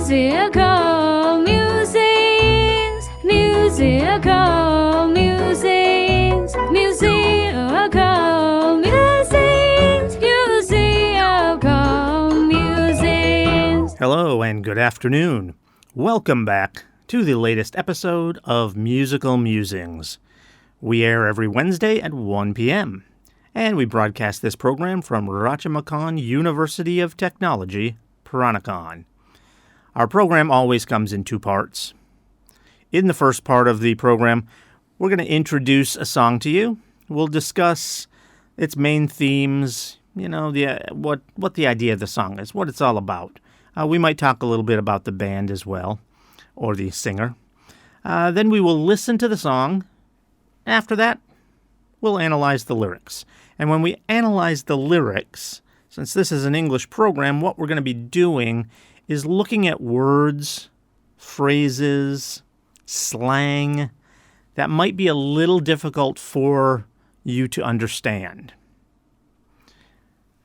Musical musings, musical musings, musical musings, musical musings. Hello and good afternoon. Welcome back to the latest episode of Musical Musings. We air every Wednesday at 1 p.m., and we broadcast this program from Rajamakan University of Technology, Peranakan. Our program always comes in two parts. In the first part of the program, we're going to introduce a song to you. We'll discuss its main themes, what the idea of the song is, what it's all about. We might talk a little bit about the band as well, or the singer. Then we will listen to the song. After that, we'll analyze the lyrics. And when we analyze the lyrics, since this is an English program, what we're going to be doing is looking at words, phrases, slang that might be a little difficult for you to understand.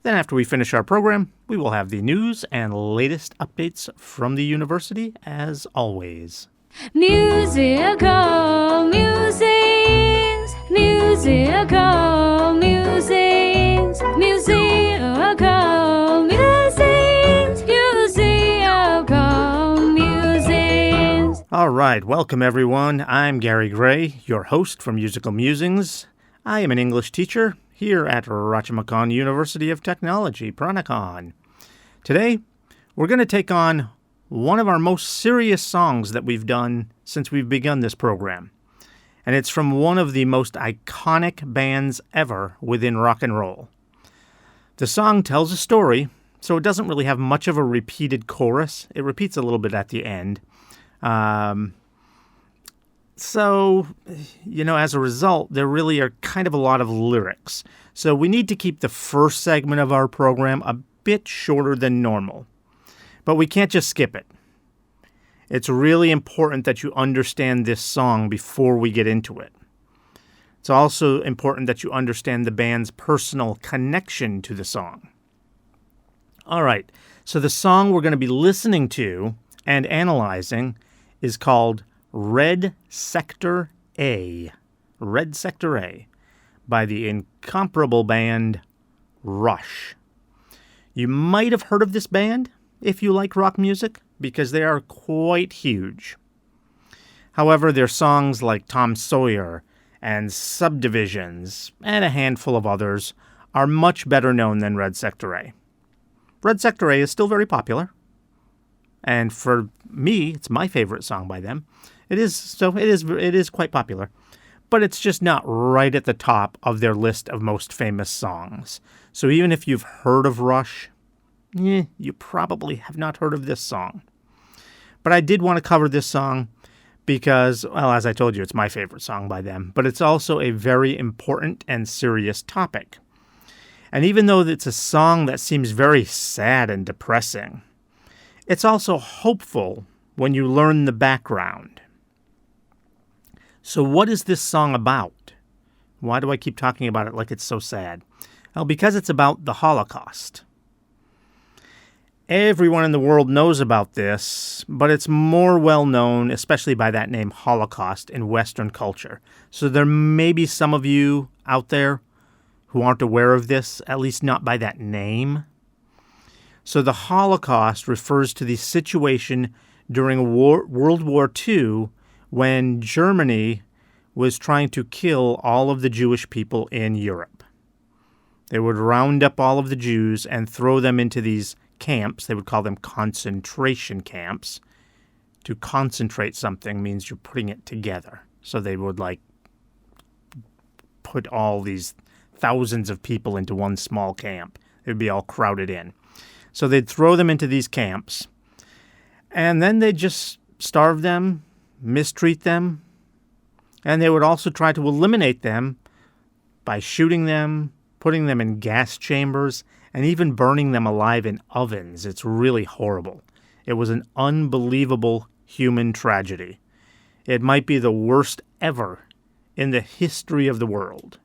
Then after we finish our program, we will have the news and latest updates from the university as always. Musical musings, musical musings, musical musings, musical musings. All right, welcome everyone. I'm Gary Gray, your host for Musical Musings. I am an English teacher here at Rajamakan University of Technology, Peranakan. Today, we're going to take on one of our most serious songs that we've done since we've begun this program. And it's from one of the most iconic bands ever within rock and roll. The song tells a story, so it doesn't really have much of a repeated chorus. It repeats a little bit at the end. So, as a result, there really are kind of a lot of lyrics. So we need to keep the first segment of our program a bit shorter than normal. But we can't just skip it. It's really important that you understand this song before we get into it. It's also important that you understand the band's personal connection to the song. All right, so the song we're going to be listening to and analyzing is called Red Sector A. Red Sector A by the incomparable band Rush. You might have heard of this band if you like rock music, because they are quite huge. However, their songs like Tom Sawyer and Subdivisions and a handful of others are much better known than Red Sector A. Red Sector A is still very popular, and for me, it's my favorite song by them. It is quite popular, but it's just not right at the top of their list of most famous songs. So even if you've heard of Rush, you probably have not heard of this song. But I did want to cover this song because, well, as I told you, it's my favorite song by them, but it's also a very important and serious topic. And even though it's a song that seems very sad and depressing, it's also hopeful when you learn the background. So what is this song about? Why do I keep talking about it like it's so sad? Well, because it's about the Holocaust. Everyone in the world knows about this, but it's more well known, especially by that name, Holocaust, in Western culture. So there may be some of you out there who aren't aware of this, at least not by that name. So the Holocaust refers to the situation during World War II when Germany was trying to kill all of the Jewish people in Europe. They would round up all of the Jews and throw them into these camps. They would call them concentration camps. To concentrate something means you're putting it together. So they would put all these thousands of people into one small camp. They'd be all crowded in. So they'd throw them into these camps, and then they'd just starve them, mistreat them, and they would also try to eliminate them by shooting them, putting them in gas chambers, and even burning them alive in ovens. It's really horrible. It was an unbelievable human tragedy. It might be the worst ever in the history of the world.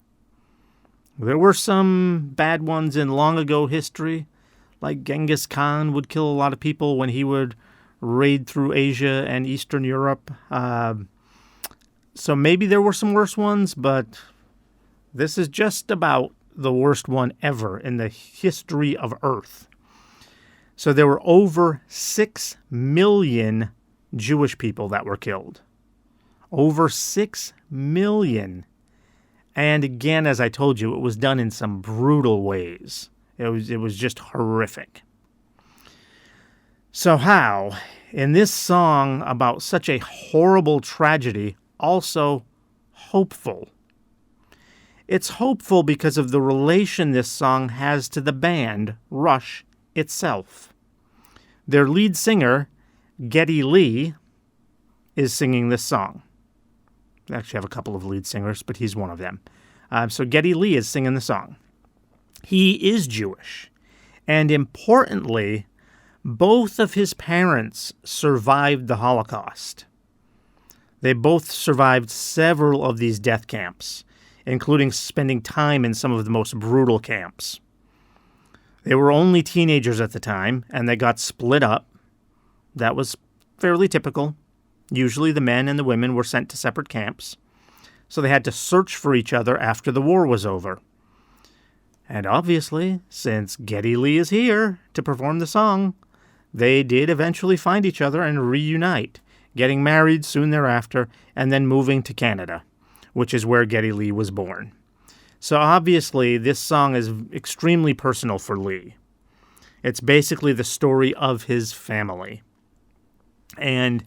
There were some bad ones in long ago history, like Genghis Khan would kill a lot of people when he would raid through Asia and Eastern Europe. So maybe there were some worse ones, but this is just about the worst one ever in the history of Earth. So there were over 6 million Jewish people that were killed. Over 6 million. And again, as I told you, it was done in some brutal ways. It was just horrific. So how, in this song about such a horrible tragedy, also hopeful? It's hopeful because of the relation this song has to the band, Rush, itself. Their lead singer, Geddy Lee, is singing this song. They actually have a couple of lead singers, but he's one of them. So Geddy Lee is singing the song. He is Jewish. And importantly, both of his parents survived the Holocaust. They both survived several of these death camps, including spending time in some of the most brutal camps. They were only teenagers at the time, and they got split up. That was fairly typical. Usually the men and the women were sent to separate camps, so they had to search for each other after the war was over. And obviously, since Geddy Lee is here to perform the song, they did eventually find each other and reunite, getting married soon thereafter, and then moving to Canada, which is where Geddy Lee was born. So obviously, this song is extremely personal for Lee. It's basically the story of his family. And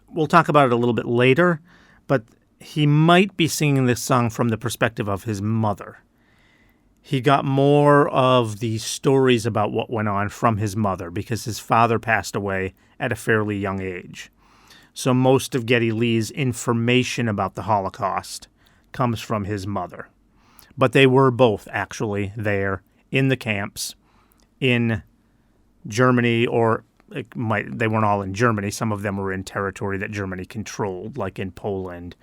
we'll talk about it a little bit later, but he might be singing this song from the perspective of his mother. He got more of the stories about what went on from his mother because his father passed away at a fairly young age. So most of Geddy Lee's information about the Holocaust comes from his mother. But they were both actually there in the camps in Germany, or they weren't all in Germany. Some of them were in territory that Germany controlled, like in Poland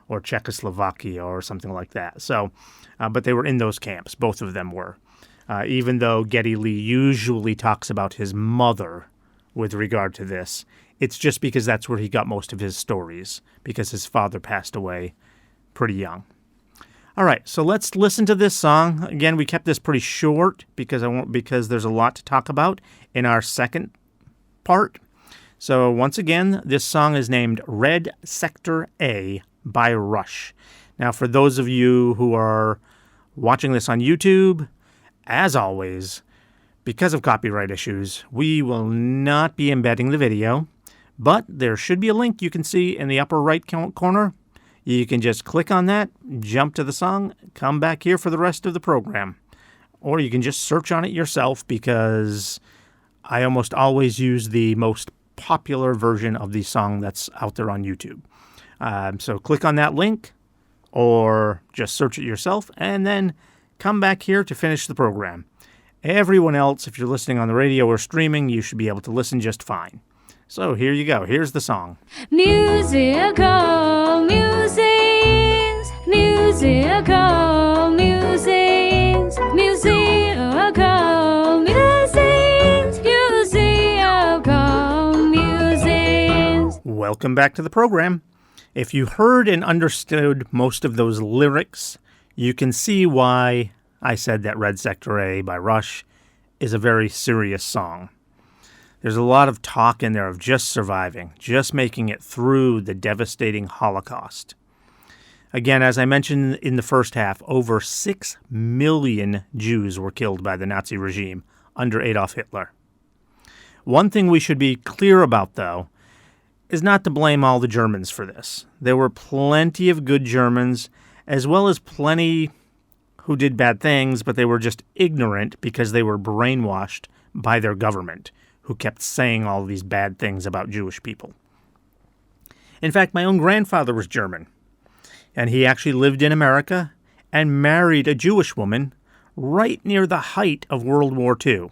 or Czechoslovakia or something like that. So, but they were in those camps. Both of them were. Even though Geddy Lee usually talks about his mother with regard to this, it's just because that's where he got most of his stories, because his father passed away pretty young. All right, so let's listen to this song. Again, we kept this pretty short because there's a lot to talk about in our second part. So once again, this song is named Red Sector A by Rush. Now, for those of you who are watching this on YouTube, as always, because of copyright issues, we will not be embedding the video, but there should be a link you can see in the upper right corner. You can just click on that, jump to the song, come back here for the rest of the program. Or you can just search on it yourself, because I almost always use the most popular version of the song that's out there on YouTube. So click on that link, or just search it yourself, and then come back here to finish the program. Everyone else, if you're listening on the radio or streaming, you should be able to listen just fine. So here you go. Here's the song. Musical musings, musical musings, musical musings, musical musings. Welcome back to the program. If you heard and understood most of those lyrics, you can see why I said that Red Sector A by Rush is a very serious song. There's a lot of talk in there of just surviving, just making it through the devastating Holocaust. Again, as I mentioned in the first half, over 6 million Jews were killed by the Nazi regime under Adolf Hitler. One thing we should be clear about, though, is not to blame all the Germans for this. There were plenty of good Germans, as well as plenty who did bad things, but they were just ignorant because they were brainwashed by their government, who kept saying all these bad things about Jewish people. In fact, my own grandfather was German, and he actually lived in America and married a Jewish woman right near the height of World War II.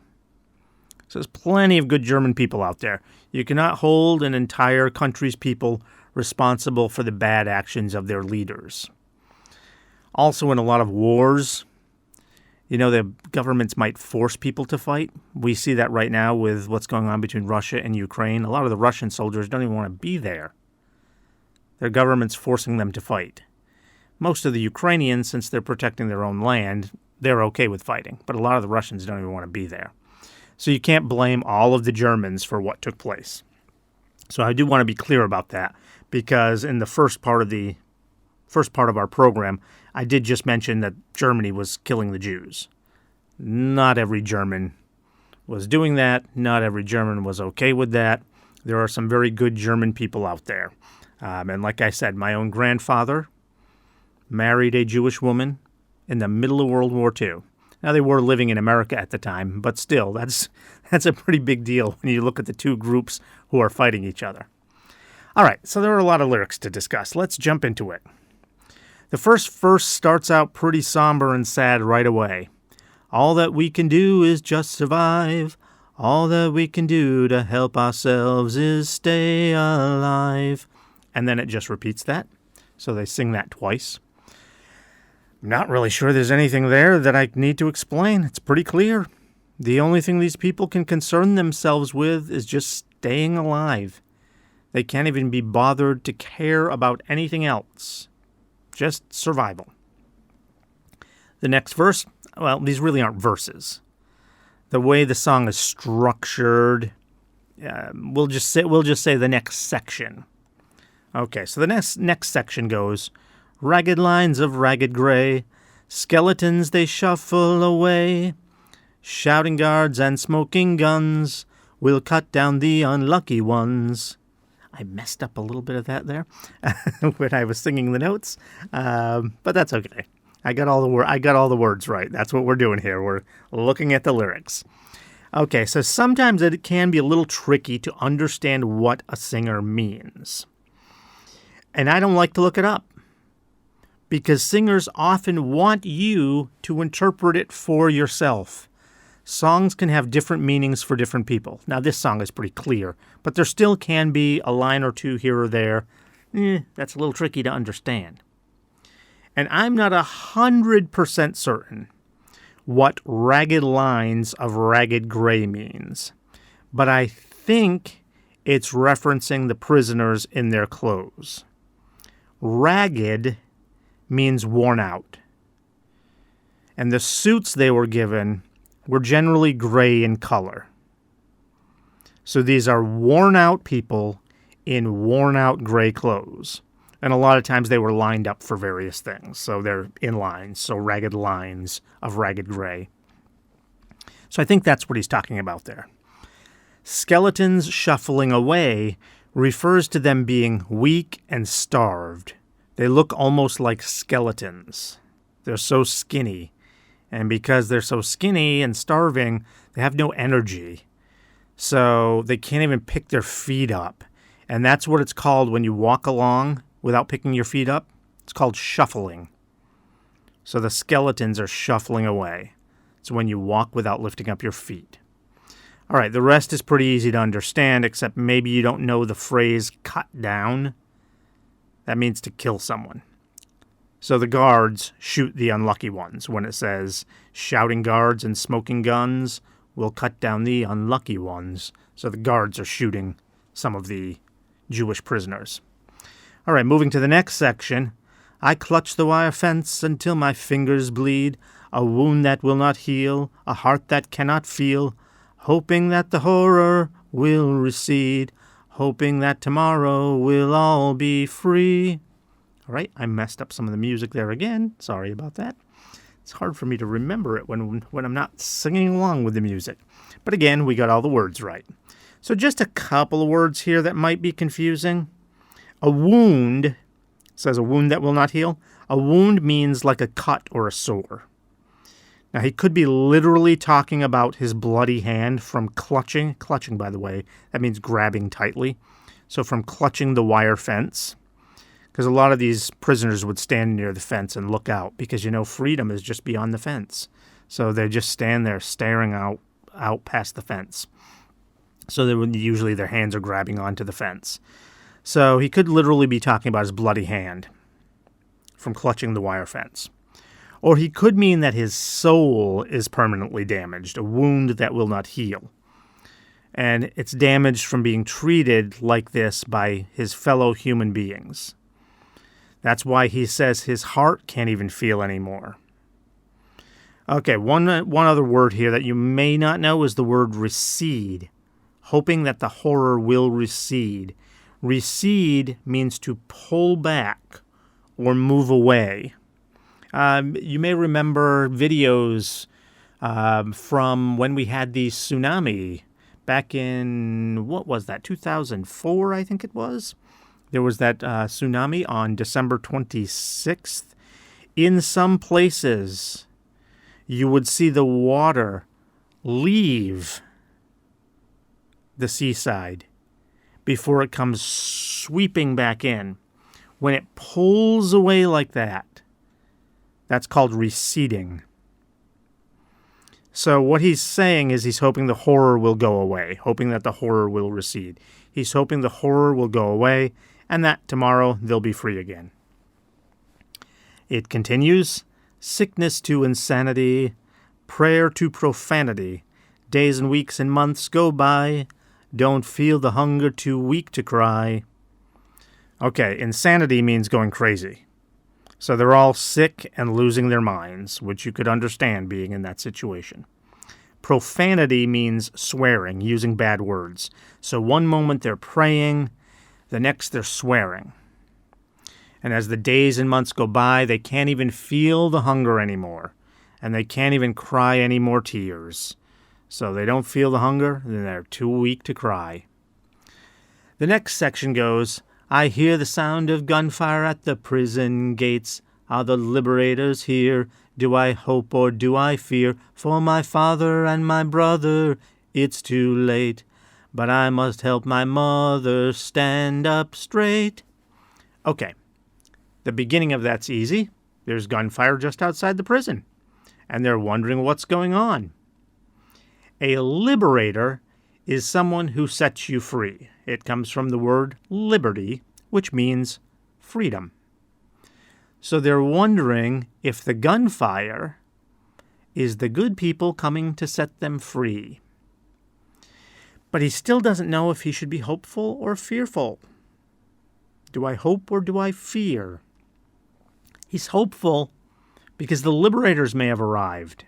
So there's plenty of good German people out there. You cannot hold an entire country's people responsible for the bad actions of their leaders. Also, in a lot of wars, The governments might force people to fight. We see that right now with what's going on between Russia and Ukraine. A lot of the Russian soldiers don't even want to be there. Their government's forcing them to fight. Most of the Ukrainians, since they're protecting their own land, they're okay with fighting. But a lot of the Russians don't even want to be there. So you can't blame all of the Germans for what took place. So I do want to be clear about that, because in the first part of our program, I did just mention that Germany was killing the Jews. Not every German was doing that. Not every German was okay with that. There are some very good German people out there. And like I said, my own grandfather married a Jewish woman in the middle of World War II. Now, they were living in America at the time, but still, that's a pretty big deal when you look at the two groups who are fighting each other. All right, so there are a lot of lyrics to discuss. Let's jump into it. The first verse starts out pretty somber and sad right away. All that we can do is just survive. All that we can do to help ourselves is stay alive. And then it just repeats that. So they sing that twice. I'm not really sure there's anything there that I need to explain. It's pretty clear. The only thing these people can concern themselves with is just staying alive. They can't even be bothered to care about anything else. Just survival. The next verse, well, these really aren't verses. The way the song is structured, we'll just say the next section. Okay, so the next section goes, ragged lines of ragged gray, skeletons they shuffle away, shouting guards and smoking guns will cut down the unlucky ones. I messed up a little bit of that there when I was singing the notes, but that's okay. I got all the words right. That's what we're doing here. We're looking at the lyrics. Okay, so sometimes it can be a little tricky to understand what a singer means. And I don't like to look it up, because singers often want you to interpret it for yourself. Songs can have different meanings for different people. Now, this song is pretty clear, but there still can be a line or two here or there. That's a little tricky to understand. And I'm not 100% certain what ragged lines of ragged gray means, but I think it's referencing the prisoners in their clothes. Ragged means worn out. And the suits they were given were generally gray in color. So these are worn out people in worn out gray clothes. And a lot of times they were lined up for various things. So they're in lines, so ragged lines of ragged gray. So I think that's what he's talking about there. Skeletons shuffling away refers to them being weak and starved. They look almost like skeletons. They're so skinny. And because they're so skinny and starving, they have no energy. So they can't even pick their feet up. And that's what it's called when you walk along without picking your feet up. It's called shuffling. So the skeletons are shuffling away. It's when you walk without lifting up your feet. All right, the rest is pretty easy to understand, except maybe you don't know the phrase cut down. That means to kill someone. So the guards shoot the unlucky ones when it says, shouting guards and smoking guns will cut down the unlucky ones. So the guards are shooting some of the Jewish prisoners. All right, moving to the next section. I clutch the wire fence until my fingers bleed, a wound that will not heal, a heart that cannot feel, hoping that the horror will recede, hoping that tomorrow we'll all be free. All right, I messed up some of the music there again. Sorry about that. It's hard for me to remember it when I'm not singing along with the music. But again, we got all the words right. So just a couple of words here that might be confusing. A wound, says a wound that will not heal. A wound means like a cut or a sore. Now, he could be literally talking about his bloody hand from clutching. Clutching, by the way, that means grabbing tightly. So from clutching the wire fence, because a lot of these prisoners would stand near the fence and look out because, freedom is just beyond the fence. So they just stand there staring out past the fence. So usually their hands are grabbing onto the fence. So he could literally be talking about his bloody hand from clutching the wire fence. Or he could mean that his soul is permanently damaged, a wound that will not heal. And it's damaged from being treated like this by his fellow human beings. That's why he says his heart can't even feel anymore. Okay, one other word here that you may not know is the word recede, hoping that the horror will recede. Recede means to pull back or move away. You may remember videos from when we had the tsunami back in, 2004, I think it was? There was that tsunami on December 26th. In some places, you would see the water leave the seaside before it comes sweeping back in. When it pulls away like that, that's called receding. So what he's saying is he's hoping the horror will go away, hoping that the horror will recede. He's hoping the horror will go away and that tomorrow they'll be free again. It continues, sickness to insanity, prayer to profanity. Days and weeks and months go by. Don't feel the hunger too weak to cry. Okay, insanity means going crazy. So they're all sick and losing their minds, which you could understand being in that situation. Profanity means swearing, using bad words. So one moment they're praying, the next they're swearing. And as the days and months go by, they can't even feel the hunger anymore. And they can't even cry any more tears. So they don't feel the hunger, then they're too weak to cry. The next section goes, I hear the sound of gunfire at the prison gates. Are the liberators here? Do I hope or do I fear? For my father and my brother, it's too late. But I must help my mother stand up straight. Okay, the beginning of that's easy. There's gunfire just outside the prison. And they're wondering what's going on. A liberator is someone who sets you free. It comes from the word liberty, which means freedom. So they're wondering if the gunfire is the good people coming to set them free. But he still doesn't know if he should be hopeful or fearful. Do I hope or do I fear? He's hopeful because the liberators may have arrived.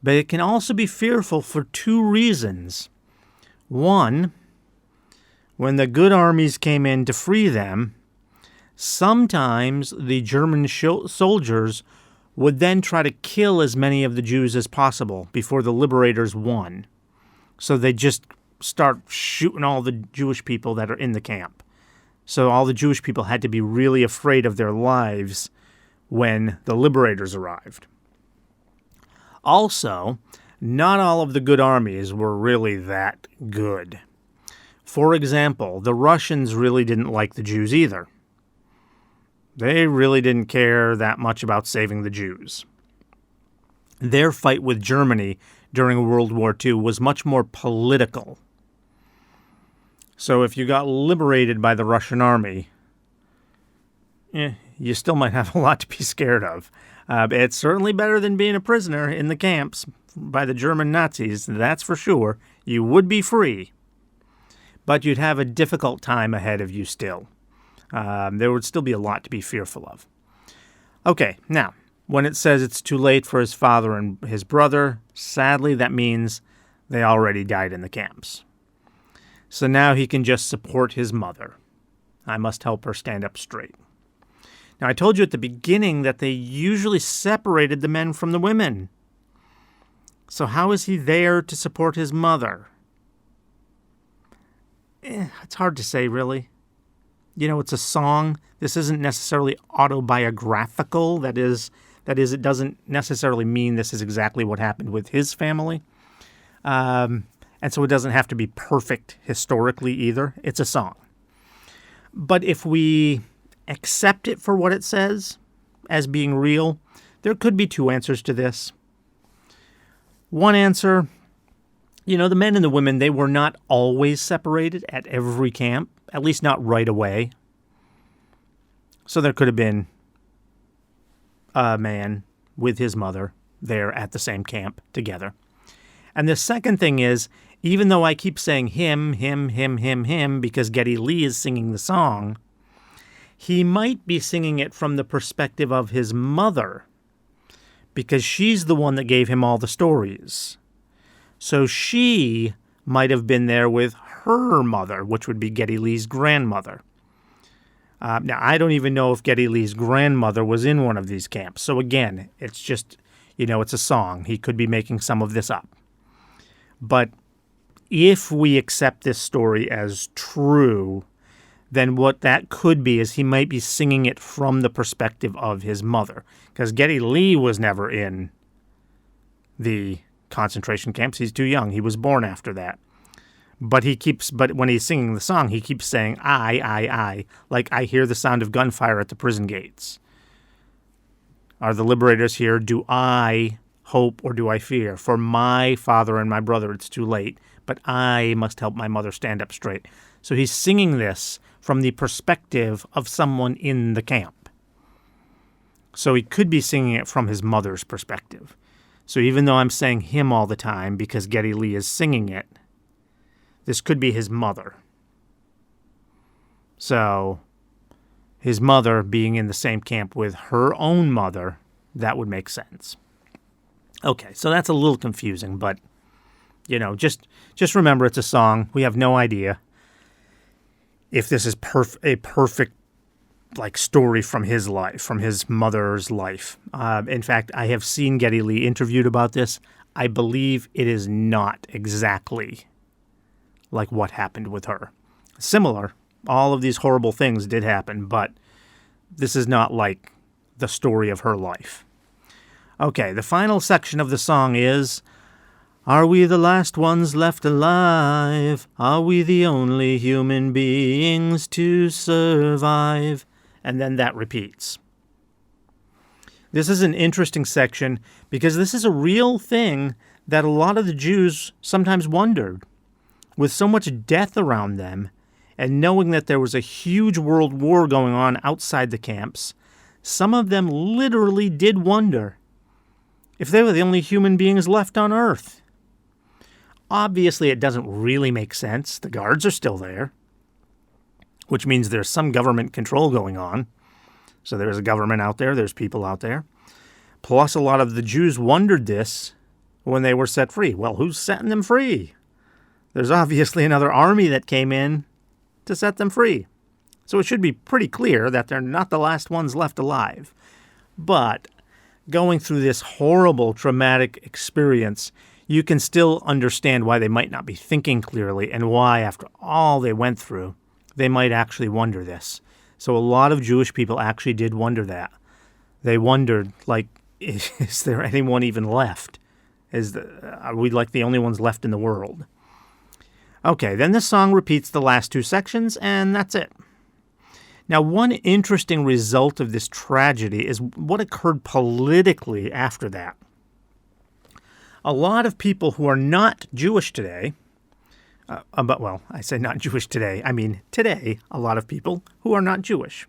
But it can also be fearful for two reasons. One, when the good armies came in to free them, sometimes the German soldiers would then try to kill as many of the Jews as possible before the liberators won. So they just start shooting all the Jewish people that are in the camp. So all the Jewish people had to be really afraid of their lives when the liberators arrived. Also, not all of the good armies were really that good. For example, the Russians really didn't like the Jews either. They really didn't care that much about saving the Jews. Their fight with Germany during World War II was much more political. So if you got liberated by the Russian army, you still might have a lot to be scared of. It's certainly better than being a prisoner in the camps by the German Nazis, that's for sure. You would be free, but you'd have a difficult time ahead of you still. There would still be a lot to be fearful of. Okay, now, when it says it's too late for his father and his brother, sadly that means they already died in the camps. So now he can just support his mother. I must help her stand up straight. Now, I told you at the beginning that they usually separated the men from the women. So how is he there to support his mother? It's hard to say, really. You know, it's a song. This isn't necessarily autobiographical. That is, it doesn't necessarily mean this is exactly what happened with his family. And so it doesn't have to be perfect historically either. It's a song. But if we accept it for what it says as being real, there could be two answers to this. One answer, the men and the women, they were not always separated at every camp, at least not right away. So there could have been man with his mother there at the same camp together. And the second thing is, even though I keep saying him, because Geddy Lee is singing the song, he might be singing it from the perspective of his mother, because she's the one that gave him all the stories. So she might have been there with her mother, which would be Geddy Lee's grandmother. Now, I don't even know if Geddy Lee's grandmother was in one of these camps. So again, it's just, it's a song. He could be making some of this up. But if we accept this story as true, then what that could be is he might be singing it from the perspective of his mother. Because Geddy Lee was never in the concentration camps. He's too young. He was born after that. But when he's singing the song, he keeps saying, I, like I hear the sound of gunfire at the prison gates. Are the liberators here? Do I hope or do I fear? For my father and my brother, it's too late, but I must help my mother stand up straight. So he's singing this from the perspective of someone in the camp. So he could be singing it from his mother's perspective. So even though I'm saying him all the time because Geddy Lee is singing it, this could be his mother. So his mother being in the same camp with her own mother, that would make sense. Okay, so that's a little confusing, but, just remember it's a song. We have no idea if this is a perfect, story from his life, from his mother's life. In fact, I have seen Geddy Lee interviewed about this. I believe it is not exactly like what happened with her. Similar, all of these horrible things did happen, but this is not like the story of her life. Okay, the final section of the song is, are we the last ones left alive? Are we the only human beings to survive? And then that repeats. This is an interesting section because this is a real thing that a lot of the Jews sometimes wondered. With so much death around them, and knowing that there was a huge world war going on outside the camps, some of them literally did wonder if they were the only human beings left on Earth. Obviously, it doesn't really make sense. The guards are still there, which means there's some government control going on. So there's a government out there, there's people out there. Plus, a lot of the Jews wondered this when they were set free. Well, who's setting them free? There's obviously another army that came in to set them free. So it should be pretty clear that they're not the last ones left alive. But going through this horrible, traumatic experience, you can still understand why they might not be thinking clearly and why, after all they went through, they might actually wonder this. So a lot of Jewish people actually did wonder that. They wondered, is there anyone even left? Are we the only ones left in the world? Okay, then the song repeats the last two sections, and that's it. Now, one interesting result of this tragedy is what occurred politically after that. A lot of people who are not Jewish today, I say not Jewish today, I mean today, a lot of people who are not Jewish,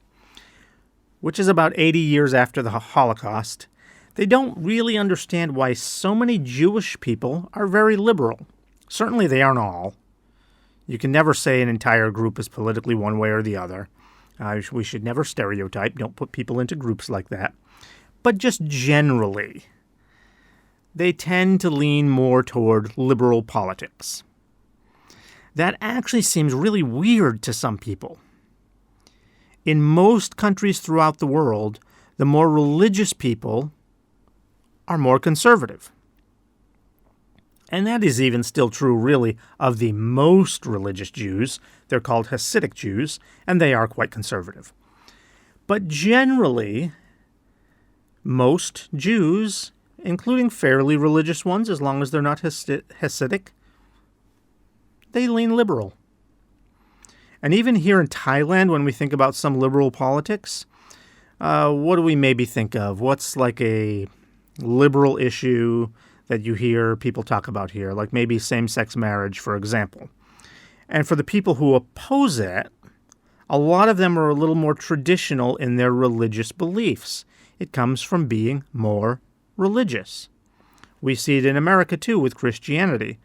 which is about 80 years after the Holocaust, they don't really understand why so many Jewish people are very liberal. Certainly they aren't all. You can never say an entire group is politically one way or the other. We should never stereotype. Don't put people into groups like that. But just generally, they tend to lean more toward liberal politics. That actually seems really weird to some people. In most countries throughout the world, the more religious people are more conservative. And that is even still true, really, of the most religious Jews. They're called Hasidic Jews, and they are quite conservative. But generally, most Jews, including fairly religious ones, as long as they're not Hasidic, they lean liberal. And even here in Thailand, when we think about some liberal politics, what do we maybe think of? What's like a liberal issue that you hear people talk about here, like maybe same-sex marriage, for example. And for the people who oppose it, a lot of them are a little more traditional in their religious beliefs. It comes from being more religious. We see it in America, too, with Christianity.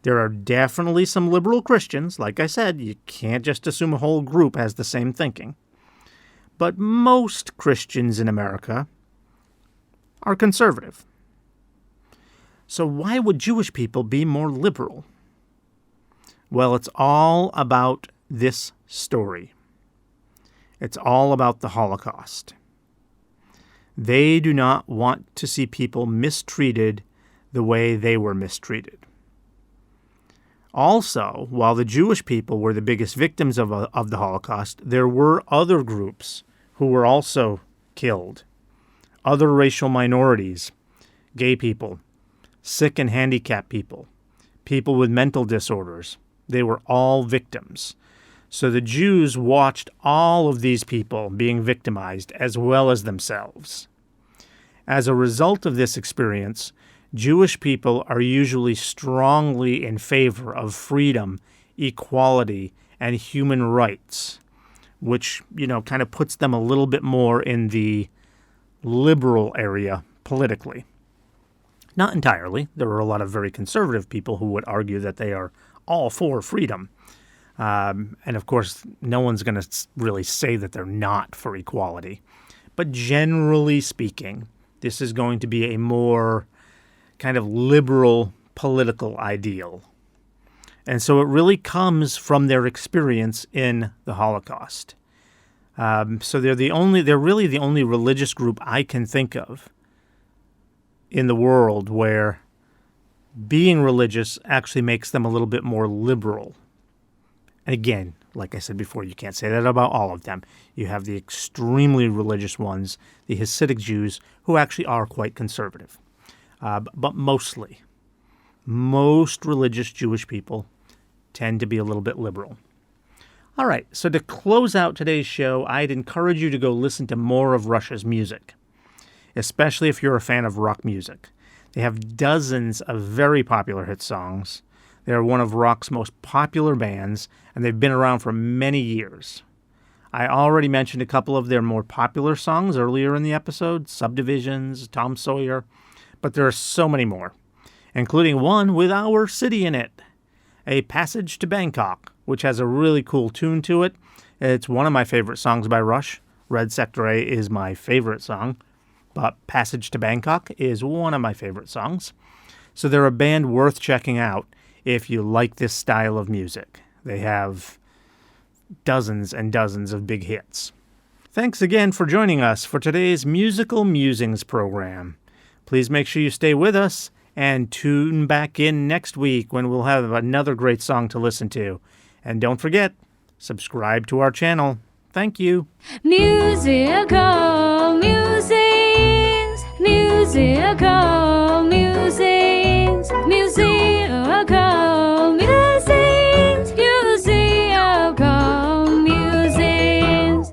There are definitely some liberal Christians. Like I said, you can't just assume a whole group has the same thinking. But most Christians in America are conservative. So why would Jewish people be more liberal? Well, it's all about this story. It's all about the Holocaust. They do not want to see people mistreated the way they were mistreated. Also, while the Jewish people were the biggest victims of the Holocaust, there were other groups who were also killed. Other racial minorities, gay people, sick and handicapped people, people with mental disorders. They were all victims. So the Jews watched all of these people being victimized as well as themselves. As a result of this experience, Jewish people are usually strongly in favor of freedom, equality, and human rights, which, kind of puts them a little bit more in the liberal area politically. Not entirely. There are a lot of very conservative people who would argue that they are all for freedom. And of course, no one's going to really say that they're not for equality. But generally speaking, this is going to be a more kind of liberal political ideal. And so it really comes from their experience in the Holocaust. So they're really the only religious group I can think of in the world where being religious actually makes them a little bit more liberal. And again, like I said before, you can't say that about all of them. You have the extremely religious ones, the Hasidic Jews, who actually are quite conservative. But mostly, most religious Jewish people tend to be a little bit liberal. All right, so to close out today's show, I'd encourage you to go listen to more of Russia's music, especially if you're a fan of rock music. They have dozens of very popular hit songs. They're one of rock's most popular bands, and they've been around for many years. I already mentioned a couple of their more popular songs earlier in the episode, Subdivisions, Tom Sawyer, but there are so many more, including one with our city in it, A Passage to Bangkok, which has a really cool tune to it. It's one of my favorite songs by Rush. Red Sector A is my favorite song, but Passage to Bangkok is one of my favorite songs. So they're a band worth checking out if you like this style of music. They have dozens and dozens of big hits. Thanks again for joining us for today's Musical Musings program. Please make sure you stay with us and tune back in next week when we'll have another great song to listen to. And don't forget, subscribe to our channel. Thank you. Musical